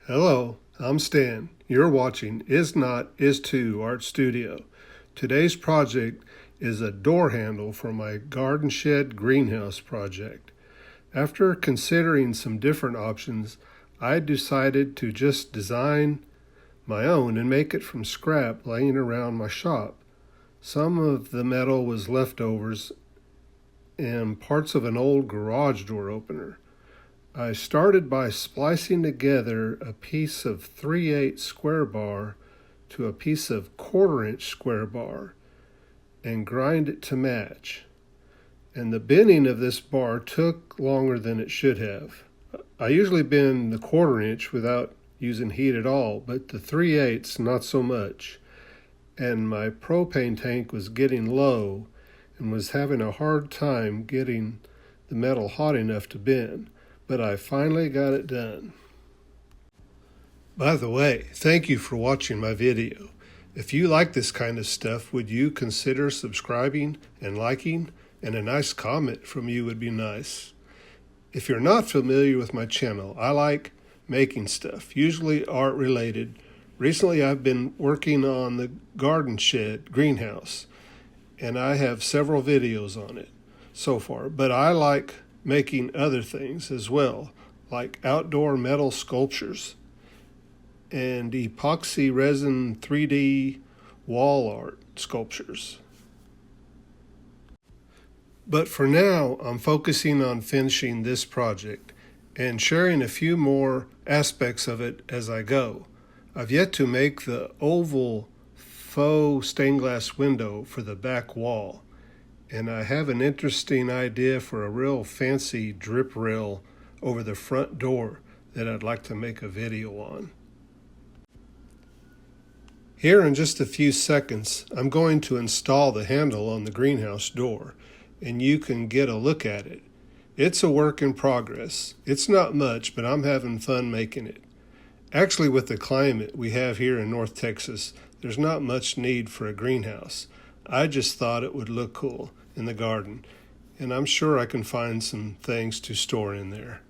Hello, I'm Stan. You're watching Is Not, Is To Art Studio. Today's project is a door handle for my garden shed greenhouse project. After considering some different options, I decided to just design my own and make it from scrap laying around my shop. Some of the metal was leftovers and parts of an old garage door opener. I started by splicing together a piece of 3/8 square bar to a piece of 1/4-inch square bar and grind it to match. And the bending of this bar took longer than it should have. I usually bend the 1/4-inch without using heat at all, but the 3/8 not so much. And my propane tank was getting low and was having a hard time getting the metal hot enough to bend. But I finally got it done. By the way, thank you for watching my video. If you like this kind of stuff, would you consider subscribing and liking? And a nice comment from you would be nice. If you're not familiar with my channel, I like making stuff, usually art related. Recently I've been working on the garden shed greenhouse, and I have several videos on it so far, but I like making other things as well, like outdoor metal sculptures and epoxy resin 3D wall art sculptures. But for now, I'm focusing on finishing this project and sharing a few more aspects of it as I go. I've yet to make the oval faux stained glass window for the back wall. And I have an interesting idea for a real fancy drip rail over the front door that I'd like to make a video on. Here in just a few seconds, I'm going to install the handle on the greenhouse door, and you can get a look at it. It's a work in progress. It's not much, but I'm having fun making it. Actually, with the climate we have here in North Texas, there's not much need for a greenhouse. I just thought it would look cool in the garden, and I'm sure I can find some things to store in there.